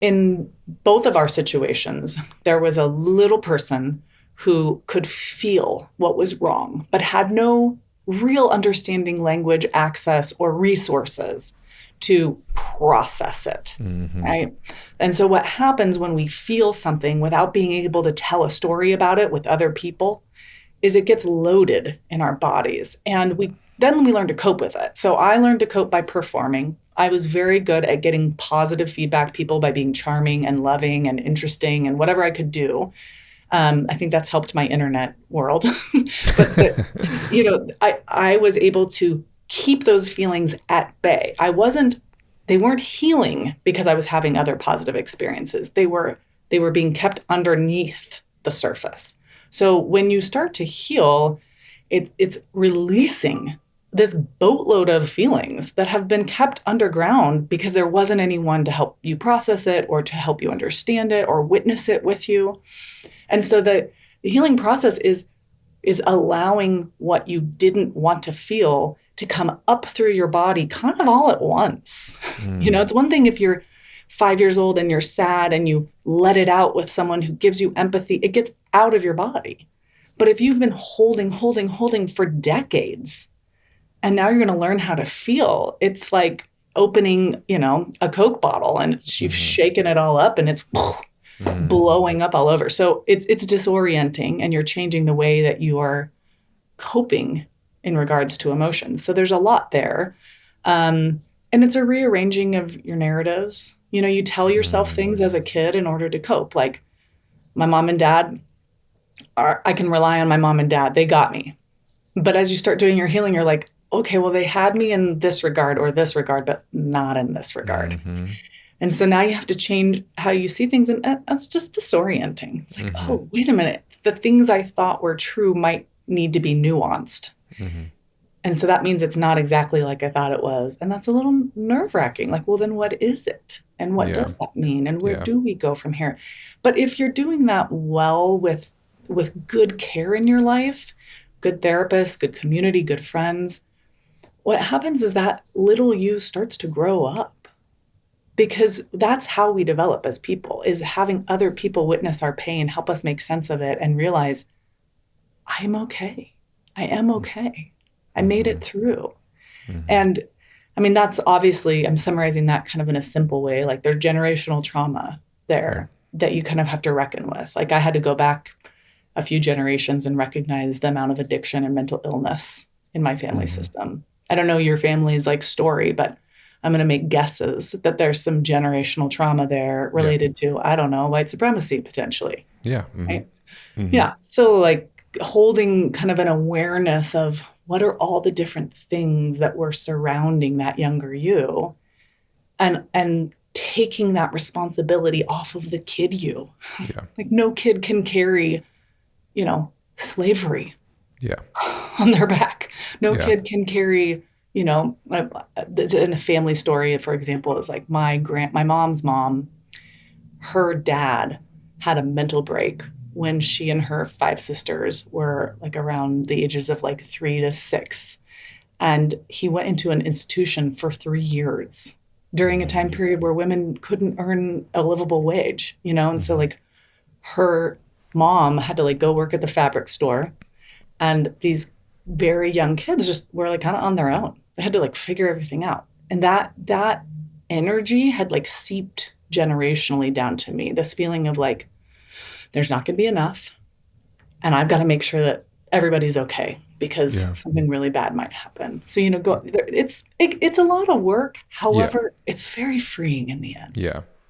in both of our situations, there was a little person who could feel what was wrong, but had no real understanding, language, access, or resources to process it, Mm-hmm. right? And so what happens when we feel something without being able to tell a story about it with other people is it gets loaded in our bodies, and we learn to cope with it. So I learned to cope by performing. I was very good at getting positive feedback people by being charming and loving and interesting and whatever I could do. I think that's helped my internet world. but I was able to keep those feelings at bay. They weren't healing because I was having other positive experiences. They were being kept underneath the surface. So when you start to heal, it's releasing this boatload of feelings that have been kept underground because there wasn't anyone to help you process it or to help you understand it or witness it with you. And so the healing process is allowing what you didn't want to feel to come up through your body kind of all at once. Mm. It's one thing if you're 5 years old and you're sad and you let it out with someone who gives you empathy, it gets out of your body. But if you've been holding for decades, and now you're going to learn how to feel, it's like opening, a Coke bottle and you've Mm-hmm. shaken it all up and it's Mm. blowing up all over. So it's disorienting, and you're changing the way that you are coping in regards to emotions. So there's a lot there. And it's a rearranging of your narratives. You tell yourself Mm. things as a kid in order to cope. Like my mom and dad I can rely on my mom and dad. They got me. But as you start doing your healing, you're like, okay, well, they had me in this regard or this regard, but not in this regard. Mm-hmm. And so now you have to change how you see things. And that's just disorienting. It's like, Mm-hmm. oh, wait a minute. The things I thought were true might need to be nuanced. Mm-hmm. And so that means it's not exactly like I thought it was. And that's a little nerve wracking. Like, well, then what is it? And what Yeah. does that mean? And where Yeah. do we go from here? But if you're doing that well with good care in your life, good therapists, good community, good friends, what happens is that little you starts to grow up, because that's how we develop as people, is having other people witness our pain, help us make sense of it and realize I'm okay. I am okay. I made Mm-hmm. it through. Mm-hmm. And I mean, that's obviously, I'm summarizing that kind of in a simple way. Like there's generational trauma Yeah. there that you kind of have to reckon with. Like I had to go back a few generations and recognize the amount of addiction and mental illness in my family Mm-hmm. system. I don't know your family's like story, but I'm going to make guesses that there's some generational trauma there Yeah. related to, I don't know, white supremacy potentially, Yeah. Mm-hmm. right? Mm-hmm. Yeah. So like holding kind of an awareness of what are all the different things that were surrounding that younger you, and taking that responsibility off of the kid you. Yeah. Like no kid can carry, slavery Yeah. on their back. No Yeah. kid can carry, in a family story, for example, is like my mom's mom, her dad had a mental break when she and her five sisters were like around the ages of like 3 to 6. And he went into an institution for 3 years during a time Mm-hmm. period where women couldn't earn a livable wage. And so Mm-hmm. like her mom had to like go work at the fabric store, and these very young kids just were like kind of on their own. They had to like figure everything out. And that energy had like seeped generationally down to me. This feeling of like, there's not going to be enough. And I've got to make sure that everybody's okay because Yeah. something really bad might happen. So, it's a lot of work. Yeah. However, it's very freeing in the end. Yeah.